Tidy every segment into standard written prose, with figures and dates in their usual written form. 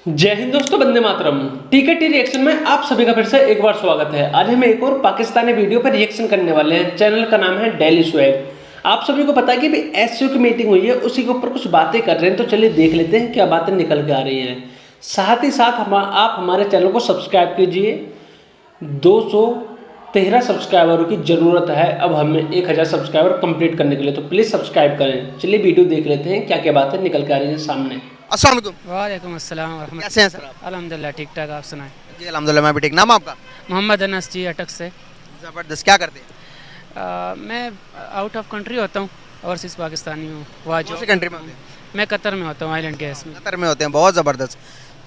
जय हिंद दोस्तों, Vande Mataram. T reaction में आप सभी का फिर से एक बार स्वागत है। आज हम एक और पाकिस्तानी वीडियो पर रिएक्शन करने वाले हैं। चैनल का नाम है डेली स्वैग। आप सभी को पता है कि भी एससीओ की मीटिंग हुई है, उसी के ऊपर कुछ बातें कर रहे हैं। तो चलिए देख लेते हैं क्या बातें निकल के आ रही हैं। साथ ही साथ आप हमारे चैनल को सब्सक्राइब कीजिए। 213 सब्सक्राइबरों की ज़रूरत है अब हमें 1000 सब्सक्राइबर कंप्लीट करने के लिए, तो प्लीज़ सब्सक्राइब करें। चलिए वीडियो देख लेते हैं क्या क्या बातें निकल के आ रही हैं सामने। अस्सलाम वालेकुम। वालेकुम अस्सलाम वरहमतुल्लाह। कैसे हैं सर आप? अल्हम्दुलिल्लाह ठीक ठाक, आप सुनाएं। जी अल्हम्दुलिल्लाह, मैं भी ठीक। नाम आपका? मोहम्मद अनस जी, अटक से। ज़बरदस्त। क्या करते हैं? मैं आउट ऑफ कंट्री होता हूँ, ओवरसीज़ पाकिस्तानी हूँ। कौन सी कंट्री में होते हैं? मैं कतर में होता हूँ, आइलैंड गैस में। कतर में होते हैं। बहुत ज़बरदस्त।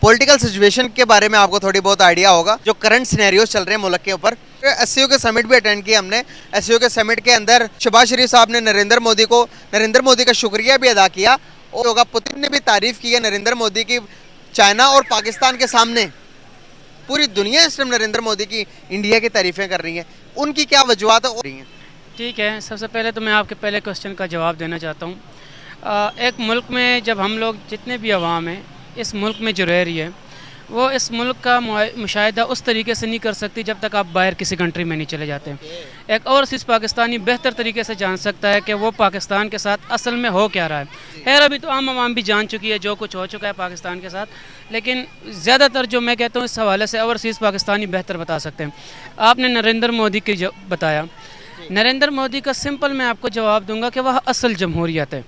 पॉलिटिकल सिचुएशन के बारे में आपको थोड़ी बहुत आइडिया होगा, जो करंट सिनेरियोज चल रहे हैं मुल्क के ऊपर। एससीओ के समिट भी अटेंड किया हमने। एससीओ के समिट के अंदर शहबाज शरीफ साहब ने नरेंद्र मोदी का शुक्रिया भी अदा किया, और पुतिन ने भी तारीफ की है नरेंद्र मोदी की। चाइना और पाकिस्तान के सामने पूरी दुनिया इस टाइम नरेंद्र मोदी की, इंडिया की तारीफें कर रही है। उनकी क्या वजूहत हो रही हैं? ठीक है, सबसे पहले तो मैं आपके पहले क्वेश्चन का जवाब देना चाहता हूँ। एक मुल्क में जब हम लोग जितने भी अवाम हैं इस मुल्क में जो रह रही है, वो इस मुल्क का मुशाहिदा उस तरीके से नहीं कर सकती जब तक आप बाहर किसी कंट्री में नहीं चले जाते हैं। एक ओवरसीज़ पाकिस्तानी बेहतर तरीके से जान सकता है कि वो पाकिस्तान के साथ असल में हो क्या रहा है। खैर अभी तो आम आवाम भी जान चुकी है जो कुछ हो चुका है पाकिस्तान के साथ, लेकिन ज़्यादातर जो मैं कहता हूँ इस हवाले से ओवरसीज़ पाकिस्तानी बेहतर बता सकते हैं। आपने नरेंद्र मोदी की जो बताया, नरेंद्र मोदी का सिंपल मैं आपको जवाब दूंगा कि वह असल जमहूरियत है।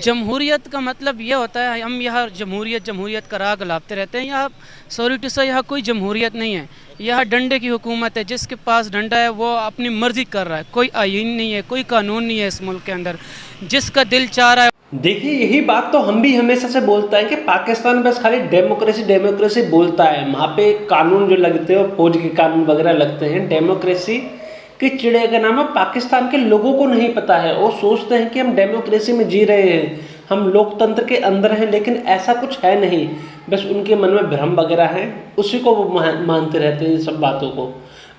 जमहूरियत का मतलब ये होता है, हम यहाँ जमहूरियत का राग लाते रहते हैं। यहाँ सॉरी टू से यहाँ कोई जमहूरियत नहीं है। यहाँ डंडे की हुकूमत है। जिसके पास डंडा है वो अपनी मर्ज़ी कर रहा है। कोई आईन नहीं है, कोई कानून नहीं है इस मुल्क के अंदर। जिसका दिल चाह रहा है। देखिए, यही बात तो हम भी हमेशा से बोलता है कि पाकिस्तान बस खाली डेमोक्रेसी बोलता है। वहाँ पे कानून जो लगते हैं, फौज के कानून वगैरह लगते हैं। डेमोक्रेसी कि चिड़िया का नाम है। पाकिस्तान के लोगों को नहीं पता है। वो सोचते हैं कि हम डेमोक्रेसी में जी रहे हैं, हम लोकतंत्र के अंदर हैं, लेकिन ऐसा कुछ है नहीं। बस उनके मन में भ्रम वगैरह है, उसी को वो मानते रहते हैं सब बातों को।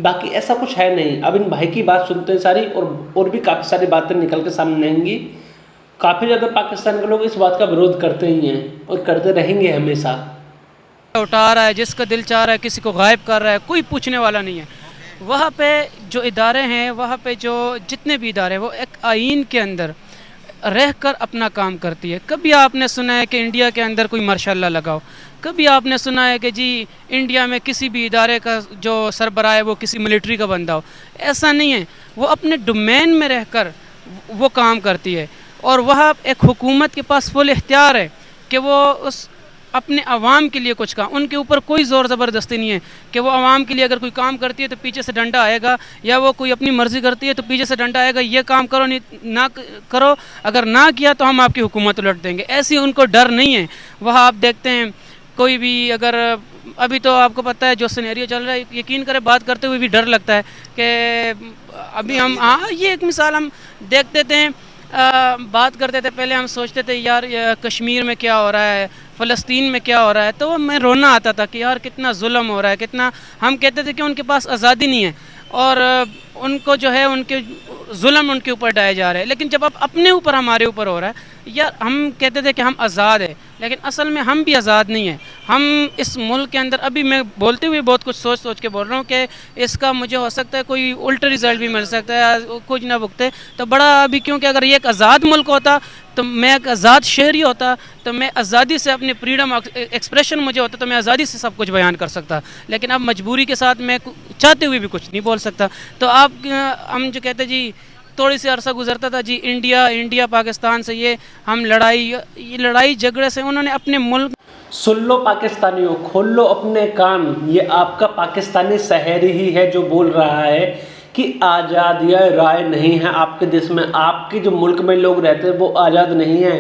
बाकी ऐसा कुछ है नहीं। अब इन भाई की बात सुनते हैं सारी, और भी काफ़ी सारी बातें निकल के सामने आएंगी। काफ़ी ज़्यादा पाकिस्तान के लोग इस बात का विरोध करते ही हैं और करते रहेंगे हमेशा। उठा रहा है, जिसका दिल चाह रहा है, किसी को गायब कर रहा है, कोई पूछने वाला नहीं है। वहाँ पे जो इदारे हैं, वहाँ पे जो जितने भी इदारे हैं, वो एक आइन के अंदर रहकर अपना काम करती है। कभी आपने सुना है कि इंडिया के अंदर कोई मार्शल लॉ लगाओ? कभी आपने सुना है कि जी इंडिया में किसी भी इदारे का जो सरबराह है वो किसी मिलिट्री का बंदा हो? ऐसा नहीं है। वो अपने डोमेन में रहकर वो काम करती है, और वह एक हुकूमत के पास फुल इख्तियार है कि वो उस अपने अवाम के लिए कुछ काम, उनके ऊपर कोई ज़ोर ज़बरदस्ती नहीं है कि वो अवाम के लिए अगर कोई काम करती है तो पीछे से डंडा आएगा, या वो कोई अपनी मर्ज़ी करती है तो पीछे से डंडा आएगा, ये काम करो नहीं ना करो, अगर ना किया तो हम आपकी हुकूमत उलट देंगे। ऐसी उनको डर नहीं है। वह आप देखते हैं कोई भी अगर अभी तो आपको पता है जो सिनेरियो चल रहा है, यकीन करें बात करते हुए भी डर लगता है कि अभी हम ये एक मिसाल हम देख देते हैं। बात करते थे पहले, हम सोचते थे यार कश्मीर में क्या हो रहा है, फ़लस्तीन में क्या हो रहा है, तो मैं रोना आता था कि यार कितना जुल्म हो रहा है, कितना। हम कहते थे कि उनके पास आज़ादी नहीं है और उनको जो है उनके जुल्म उनके ऊपर डाले जा रहे हैं। लेकिन जब अब अपने ऊपर हमारे ऊपर हो रहा है, यार हम कहते थे कि हम आज़ाद है, लेकिन असल में हम भी आज़ाद नहीं हैं। हम इस मुल्क के अंदर, अभी मैं बोलते हुए बहुत कुछ सोच के बोल रहा हूँ कि इसका मुझे हो सकता है कोई उल्टा रिज़ल्ट भी मिल सकता है, कुछ ना भुगते तो बड़ा। अभी क्योंकि अगर ये एक आज़ाद मुल्क होता तो मैं एक आज़ाद शहरी होता, तो मैं आज़ादी से अपनी फ्रीडम एक्सप्रेशन मुझे होता तो मैं आज़ादी से सब कुछ बयान कर सकता। लेकिन अब मजबूरी के साथ मैं चाहते हुए भी कुछ नहीं बोल सकता। तो आप हम जो कहते जी थोड़ी सी अरसा गुजरता था जी इंडिया पाकिस्तान से, ये लड़ाई झगड़े से उन्होंने अपने मुल्क। सुन लो पाकिस्तानियों, खोल लो अपने कान। ये आपका पाकिस्तानी शहरी ही है जो बोल रहा है कि आज़ादी राय नहीं है आपके देश में। आपके जो मुल्क में लोग रहते हैं वो आज़ाद नहीं है।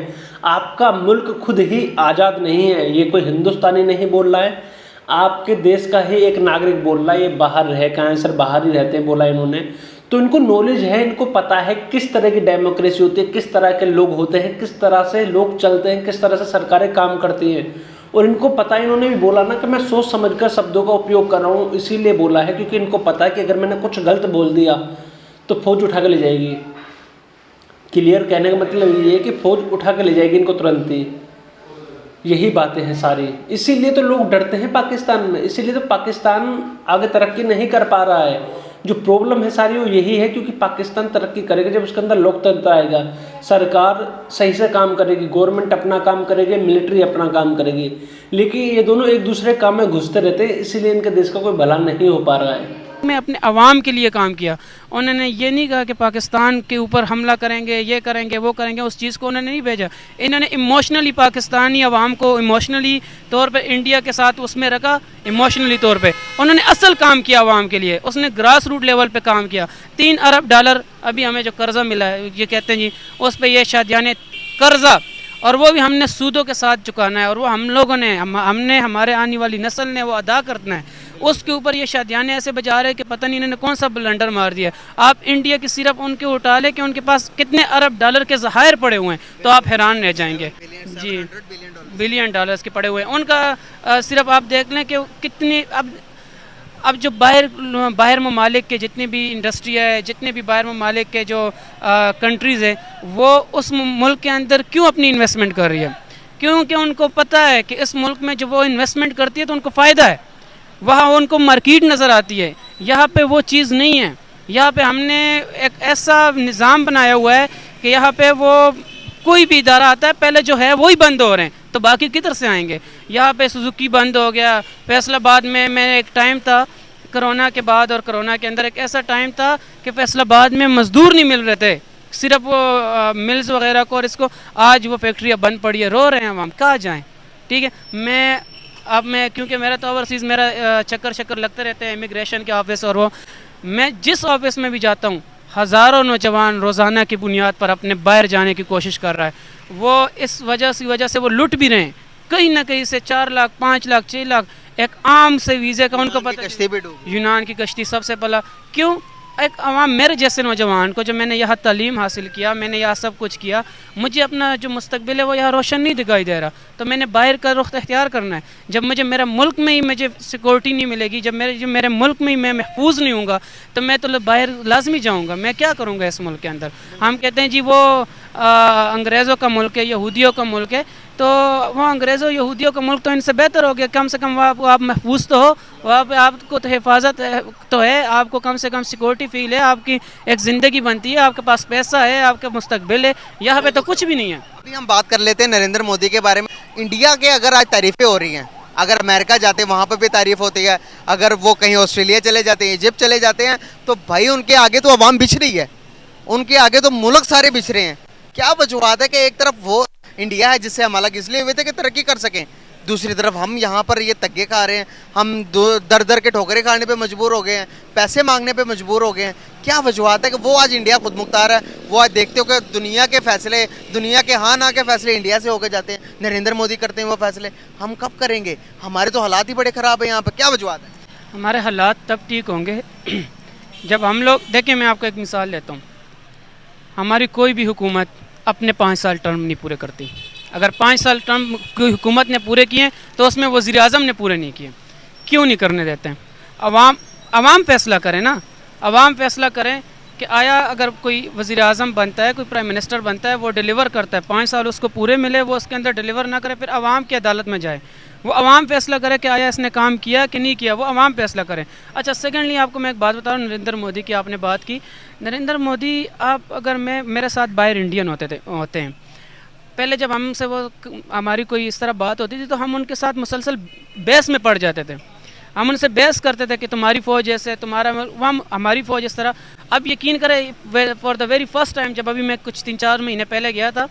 आपका मुल्क खुद ही आज़ाद नहीं है। ये कोई हिंदुस्तानी नहीं बोल रहा है, आपके देश का ही एक नागरिक बोल रहा है। ये बाहर रह कहाँ सर, बाहर ही रहते हैं बोला इन्होंने। तो इनको नॉलेज है, इनको पता है किस तरह की डेमोक्रेसी होती है, किस तरह के लोग होते हैं, किस तरह से लोग चलते हैं, किस तरह से सरकारें काम करती हैं। और इनको पता है, इन्होंने भी बोला ना कि मैं सोच समझकर शब्दों का उपयोग कर रहा हूँ, इसीलिए बोला है क्योंकि इनको पता है कि अगर मैंने कुछ गलत बोल दिया तो फौज उठा के ले जाएगी। क्लियर कहने का मतलब ये है कि फौज उठा के ले जाएगी इनको तुरंत ही। यही बातें हैं सारी, इसीलिए तो लोग डरते हैं पाकिस्तान में, इसीलिए तो पाकिस्तान आगे तरक्की नहीं कर पा रहा है। जो प्रॉब्लम है सारी वो यही है, क्योंकि पाकिस्तान तरक्की करेगा जब उसके अंदर लोकतंत्र आएगा, सरकार सही से काम करेगी, गवर्नमेंट अपना काम करेगी, मिलिट्री अपना काम करेगी। लेकिन ये दोनों एक दूसरे काम में घुसते रहते हैं, इसीलिए इनके देश का कोई भला नहीं हो पा रहा है। में अपने अवाम के लिए काम किया। उन्होंने ये नहीं कहा कि पाकिस्तान के ऊपर हमला करेंगे, ये करेंगे, वो करेंगे, उस चीज़ को उन्होंने नहीं भेजा। इन्होंने इमोशनली पाकिस्तानी अवाम को इमोशनली तौर पे इंडिया के साथ उसमें रखा, इमोशनली तौर पे उन्होंने असल काम किया अवाम के लिए। उसने ग्रास रूट लेवल पे काम किया। $3 अरब अभी हमें जो कर्जा मिला है, ये कहते हैं जी उस पर यह शादियाने कर्जा, और वो भी हमने सूदों के साथ चुकाना है, और वो हम लोगों ने हमने हमारे आने वाली नस्ल ने वो अदा करना है। उसके ऊपर ये शादियाने ऐसे बजा रहे कि पता नहीं इन्होंने कौन सा ब्लंडर मार दिया। आप इंडिया की सिर्फ उनके उठा ले कि उनके पास कितने $अरब के ज़खायर पड़े हुए हैं, तो आप हैरान रह जाएंगे जी। $बिलियन के पड़े हुए हैं उनका। सिर्फ आप देख लें कि कितनी अब जो बाहर ममालिक के जितनी भी इंडस्ट्री है, जितने भी बाहर ममालिक के जो कंट्रीज़ है, वो उस मुल्क के अंदर क्यों अपनी इन्वेस्टमेंट कर रही है? क्योंकि उनको पता है कि इस मुल्क में जब वो इन्वेस्टमेंट करती है तो उनको फ़ायदा है, वहाँ उनको मार्केट नज़र आती है। यहाँ पे वो चीज़ नहीं है। यहाँ पे हमने एक ऐसा निज़ाम बनाया हुआ है कि यहाँ पे वो कोई भी इदारा आता है, पहले जो है वही बंद हो रहे हैं, तो बाकी किधर से आएंगे? यहाँ पे सुजुकी बंद हो गया। फैसलाबाद में मैं एक टाइम था कोरोना के बाद, और कोरोना के अंदर एक ऐसा टाइम था कि फैसलाबाद में मज़दूर नहीं मिल रहे थे, सिर्फ वो मिल्स वगैरह को, और इसको आज वो फैक्ट्रियाँ बंद पड़ी है, रो रहे हैं हम कहाँ जाएँ? ठीक है, मैं क्योंकि मेरा तो ओवरसीज़ मेरा चक्कर लगते रहते हैं इमिग्रेशन के ऑफिस, और वो मैं जिस ऑफिस में भी जाता हूँ हज़ारों नौजवान रोज़ाना की बुनियाद पर अपने बाहर जाने की कोशिश कर रहा है। वो इस वजह से वो लुट भी रहे हैं, कहीं ना कहीं से 4 लाख 5 लाख 6 लाख एक आम से वीज़े का उनको पता। यूनान की कश्ती सबसे पहला क्यों? एक आवाम मेरे जैसे नौजवान को, जो मैंने यहाँ तालीम हासिल किया, मैंने यहाँ सब कुछ किया, मुझे अपना जो मुस्तकबिल है वो यहाँ रोशन नहीं दिखाई दे रहा, तो मैंने बाहर का रुख इख्तियार करना है। जब मुझे मेरा मुल्क में ही मुझे सिक्योरिटी नहीं मिलेगी, जब मेरे मुल्क में ही मैं महफूज नहीं हूँगा, तो मैं तो बाहर लाजमी जाऊँगा। मैं क्या करूँगा इस मुल्क के अंदर? हम कहते हैं जी वो अंग्रेज़ों का मुल्क है, यहूदियों का मुल्क है, तो वो अंग्रेज़ों यहूदियों का मुल्क तो इनसे बेहतर हो गया। कम से कम वहाँ आप महफूज तो हो, वहाँ पे आपको तो हिफाजत तो है, आपको कम से कम सिक्योरिटी फील है, आपकी एक ज़िंदगी बनती है, आपके पास पैसा है, आपका मुस्तकबिल है। यहाँ पे तो कुछ भी नहीं है। अभी हम बात कर लेते हैं नरेंद्र मोदी के बारे में। इंडिया के अगर आज तारीफ़ें हो रही हैं, अगर अमेरिका जाते हैं वहाँ पर भी तारीफ़ होती है, अगर वो कहीं ऑस्ट्रेलिया चले जाते हैं, इजिप्ट चले जाते हैं, तो भाई उनके आगे तो अवाम बिछ रही है, उनके आगे तो मुल्क सारे बिछ रहे हैं। क्या वजूहत है कि एक तरफ वो इंडिया है जिससे हम अलग इसलिए हुए थे कि तरक्की कर सकें, दूसरी तरफ हम यहाँ पर ये तग्गे खा रहे हैं, हम दर के ठोकरें खाने पे मजबूर हो गए हैं, पैसे मांगने पे मजबूर हो गए हैं। क्या वजूहत है कि वो आज इंडिया खुद मुख्तार है? वो आज देखते हो कि दुनिया के फैसले, दुनिया के हाँ ना के फैसले इंडिया से होकर जाते हैं, नरेंद्र मोदी करते हैं वो फैसले। हम कब करेंगे? हमारे तो हालात ही बड़े ख़राब है यहाँ पर। क्या वजूहत है? हमारे हालात तब ठीक होंगे जब हम लोग, देखिए मैं आपको एक मिसाल लेता हूँ, हमारी कोई भी हुकूमत अपने 5 साल टर्म नहीं पूरे करती। अगर 5 साल टर्म की हुकूमत ने पूरे किए तो उसमें वज़ीर आज़म ने पूरे नहीं किए। क्यों नहीं करने देते हैं? अवाम फैसला करें ना, अवाम फैसला करें कि आया अगर कोई वज़ीर आज़म बनता है, कोई प्राइम मिनिस्टर बनता है, वो डिलीवर करता है, 5 साल उसको पूरे मिले, वो उसके अंदर डिलीवर ना करे, फिर अवाम की अदालत में जाए, वो अवाम फैसला करे कि आया इसने काम किया कि नहीं किया, वो अवाम फैसला करें। अच्छा, सेकेंडली आपको मैं एक बात बता रहा हूँ, नरेंद्र मोदी की आपने बात की। नरेंद्र मोदी, आप अगर मेरे साथ बाहर इंडियन होते हैं, पहले जब हमसे वो हमारी कोई इस तरह बात होती थी तो हम उनके साथ मुसलसल बहस में पड़ जाते थे। हम उनसे बहस करते थे कि तुम्हारी फ़ौज ऐसे, हमारी फ़ौज इस तरह। अब यकीन करें, for the very first time, जब अभी मैं कुछ 3-4 महीने पहले गया था,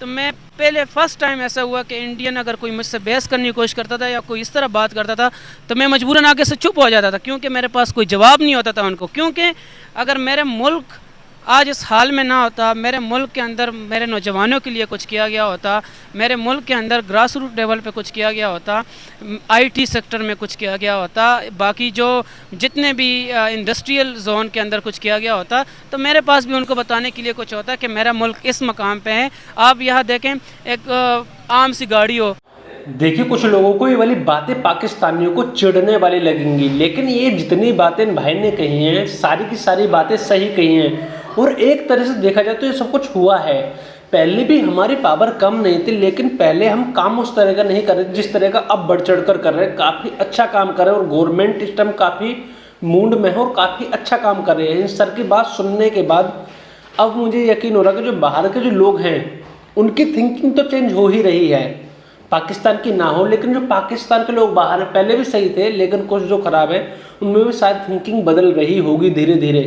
तो मैं पहले फ़र्स्ट टाइम ऐसा हुआ कि इंडियन अगर कोई मुझसे बहस करने की कोशिश करता था या कोई इस तरह बात करता था तो मैं मजबूरन आगे से चुप हो जाता था, क्योंकि मेरे पास कोई जवाब नहीं होता था उनको। क्योंकि अगर मेरे मुल्क आज इस हाल में ना होता, मेरे मुल्क के अंदर मेरे नौजवानों के लिए कुछ किया गया होता, मेरे मुल्क के अंदर ग्रास रूट लेवल पे कुछ किया गया होता, आईटी सेक्टर में कुछ किया गया होता, बाकी जो जितने भी इंडस्ट्रियल जोन के अंदर कुछ किया गया होता, तो मेरे पास भी उनको बताने के लिए कुछ होता कि मेरा मुल्क इस मकाम पे है। आप यहाँ देखें, एक आम सी गाड़ी हो। देखिए, कुछ लोगों को ये वाली बातें पाकिस्तानियों को चिढ़ने वाली लगेंगी, लेकिन ये जितनी बातें भाई ने कही हैं, सारी की सारी बातें सही कही हैं। और एक तरह से देखा जाए तो ये सब कुछ हुआ है। पहले भी हमारी पावर कम नहीं थी, लेकिन पहले हम काम उस तरह का नहीं कर रहे जिस तरह का अब बढ़ चढ़ कर रहे हैं। काफ़ी अच्छा काम कर रहे हैं और गवर्नमेंट इस टाइम काफ़ी मूड में है और काफ़ी अच्छा काम कर रहे हैं। इन सर की बात सुनने के बाद अब मुझे यकीन हो रहा है कि जो बाहर के जो लोग हैं उनकी थिंकिंग तो चेंज हो ही रही है, पाकिस्तान की ना हो, लेकिन जो पाकिस्तान के लोग बाहर हैं पहले भी सही थे, लेकिन कुछ जो ख़राब है उनमें भी शायद थिंकिंग बदल रही होगी धीरे धीरे।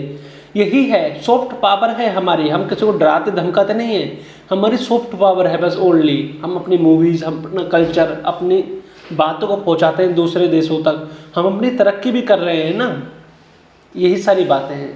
यही है, सॉफ्ट पावर है हमारी, हम किसी को डराते धमकाते नहीं हैं, हमारी सॉफ्ट पावर है बस ओनली। हम अपनी मूवीज़, हम अपना कल्चर, अपनी बातों को पहुंचाते हैं दूसरे देशों तक, हम अपनी तरक्की भी कर रहे हैं ना, यही सारी बातें हैं।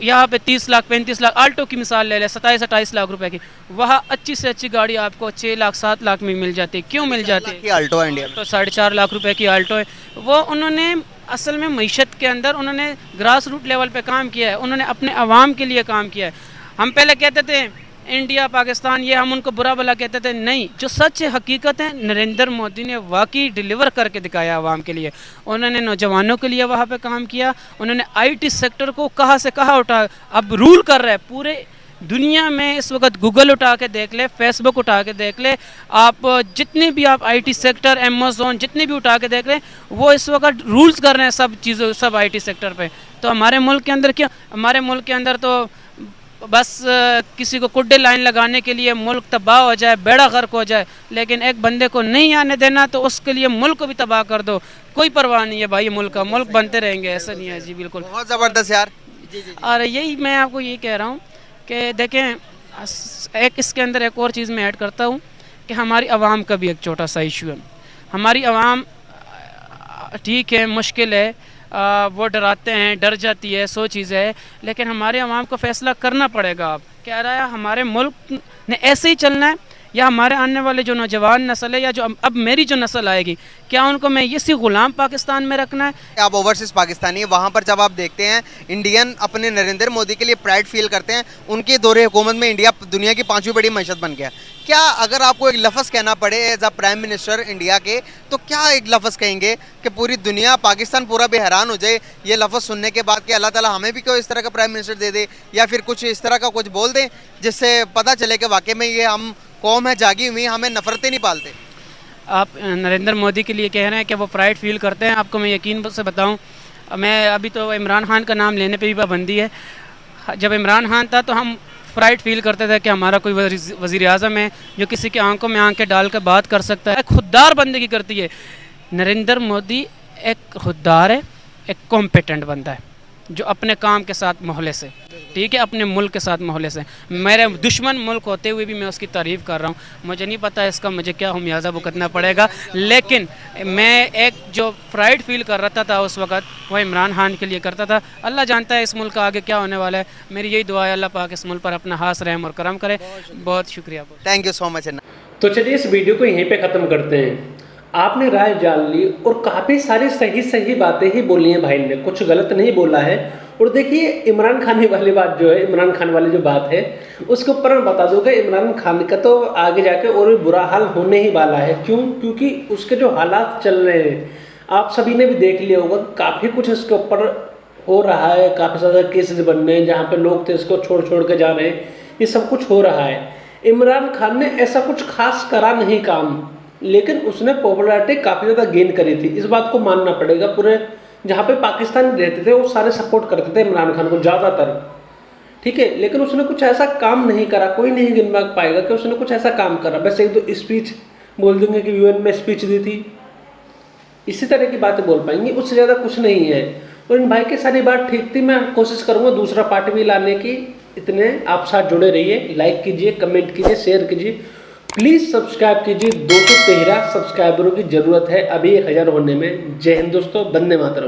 यहाँ पे 30 लाख 35 लाख आल्टो की मिसाल ले लें, 27-28 लाख रुपए की, वहाँ अच्छी से अच्छी गाड़ी आपको 6 लाख 7 लाख में मिल जाती है। क्यों मिल जाती है? अल्टो इंडिया में तो 4.5 लाख रुपए की आल्टो है। वो उन्होंने असल में मईशत के अंदर उन्होंने ग्रास रूट लेवल पे काम किया है, उन्होंने अपने अवाम के लिए काम किया है। हम पहले कहते थे इंडिया पाकिस्तान, ये हम उनको बुरा भला कहते थे, नहीं, जो सच है हकीकत है, नरेंद्र मोदी ने वाकई डिलीवर करके दिखाया आवाम के लिए। उन्होंने नौजवानों के लिए वहाँ पे काम किया, उन्होंने आईटी सेक्टर को कहाँ से कहाँ उठा, अब रूल कर रहा है पूरे दुनिया में। इस वक्त गूगल उठा के देख ले, फेसबुक उठा के देख ले, आप जितने भी आप आईटी सेक्टर, अमेज़न, जितने भी उठा के देख ले, वो इस वक्त रूल्स कर रहे हैं सब चीज़ों, सब आईटी सेक्टर पे। तो हमारे मुल्क के अंदर क्या, हमारे मुल्क के अंदर तो बस किसी को कुड्डे लाइन लगाने के लिए मुल्क तबाह हो जाए, बेड़ा गर्क हो जाए, लेकिन एक बंदे को नहीं आने देना तो उसके लिए मुल्क को भी तबाह कर दो, कोई परवाह नहीं है भाई, मुल्क का मुल्क बनते रहेंगे, ऐसा नहीं है जी, बिल्कुल। बहुत ज़बरदस्त यार। और यही मैं आपको यही कह रहा हूँ कि देखें, एक इसके अंदर एक और चीज़ मैं ऐड करता हूँ कि हमारी आवाम का भी एक छोटा सा इशू है। हमारी आवाम ठीक है, मुश्किल है, वो डराते हैं, डर जाती है, सो चीज़ें है, लेकिन हमारे आवाम को फ़ैसला करना पड़ेगा। अब कह रहा है हमारे मुल्क ने ऐसे ही चलना है, या हमारे आने वाले जो नौजवान नस्ल है, या जो अब मेरी जो नस्ल आएगी, क्या उनको मैं इसी ग़ुलाम पाकिस्तान में रखना है? आप ओवरसीज़ पाकिस्तानी, वहाँ पर जब आप देखते हैं इंडियन अपने नरेंद्र मोदी के लिए प्राइड फील करते हैं, उनके दौरे हुकूमत में इंडिया दुनिया की 5वीं बड़ी मईशत बन गया। क्या अगर आपको एक लफ्ज़ कहना पड़े as a prime minister India के, तो क्या एक लफ्ज़ कहेंगे कि पूरी दुनिया, पाकिस्तान पूरा बेहरान हो जाए ये लफ्ज़ सुनने के बाद कि अल्लाह ताला हमें भी कोई इस तरह का प्राइम मिनिस्टर दे दे, या फिर कुछ इस तरह का कुछ बोल दें जिससे पता चले कि वाकई में ये हम कौम है जागी हुई, हमें नफरतें नहीं पालते? आप नरेंद्र मोदी के लिए कह रहे हैं कि वो प्राइड फील करते हैं। आपको मैं यकीन से बताऊं, मैं अभी तो इमरान खान का नाम लेने पे भी पाबंदी है। जब इमरान खान था तो हम प्राइड फील करते थे कि हमारा कोई वज़ीर आज़म है जो किसी की आंखों में आंखें डाल कर बात कर सकता है, खुददार बंदगी करती है। नरेंद्र मोदी एक खुददार है, एक कॉम्पिटेंट बंदा है, जो अपने काम के साथ मोहल्ले से, ठीक है, अपने मुल्क के साथ मोहल्ले से, मेरे दुश्मन मुल्क होते हुए भी मैं उसकी तारीफ़ कर रहा हूँ। मुझे नहीं पता इसका मुझे क्या खमियाजा भुगतना पड़ेगा, लेकिन मैं एक जो प्राइड फील कर रहा था उस वक़्त, वह इमरान खान के लिए करता था। अल्लाह जानता है इस मुल्क का आगे क्या होने वाला है। मेरी यही दुआ है अल्लाह पाक इस मुल्क पर अपना हाथ रहम और करम करे। बहुत शुक्रिया। Thank you so much. तो चलिए इस वीडियो को यहीं पे ख़त्म करते हैं। आपने राय जान ली और काफ़ी सारी सही बातें ही बोली हैं भाई ने, कुछ गलत नहीं बोला है। और देखिए इमरान खान वाली बात जो है, इमरान खान वाली जो बात है, उसके ऊपर मैं बता दूँ कि इमरान खान का तो आगे जाके और भी बुरा हाल होने ही वाला है। क्यों? क्योंकि उसके जो हालात चल रहे हैं आप सभी ने भी देख लिया होगा, काफ़ी कुछ इसके ऊपर हो रहा है, काफ़ी ज़्यादा केसेस बन रहे हैं जहाँ पे लोग थे इसको छोड़ के जा रहे हैं, ये सब कुछ हो रहा है। इमरान खान ने ऐसा कुछ खास करा नहीं काम, लेकिन उसने पॉपुलैरिटी काफ़ी ज़्यादा गेन करी थी, इस बात को मानना पड़ेगा। पूरे जहाँ पे पाकिस्तान रहते थे वो सारे सपोर्ट करते थे इमरान खान को ज़्यादातर, ठीक है, लेकिन उसने कुछ ऐसा काम नहीं करा, कोई नहीं गिन पाएगा कि उसने कुछ ऐसा काम करा। बस एक दो स्पीच बोल देंगे कि यूएन में स्पीच दी थी, इसी तरह की बातें बोल पाएंगे, उससे ज़्यादा कुछ नहीं है। और इन भाई की सारी बात ठीक थी, मैं कोशिश करूँगा दूसरा पार्ट भी लाने की। इतने आप साथ जुड़े रहिए, लाइक कीजिए, कमेंट कीजिए, शेयर कीजिए, प्लीज़ सब्सक्राइब कीजिए। 213 सब्सक्राइबरों की ज़रूरत है अभी 1000 होने में। जय हिंद दोस्तों, वंदे मातरम।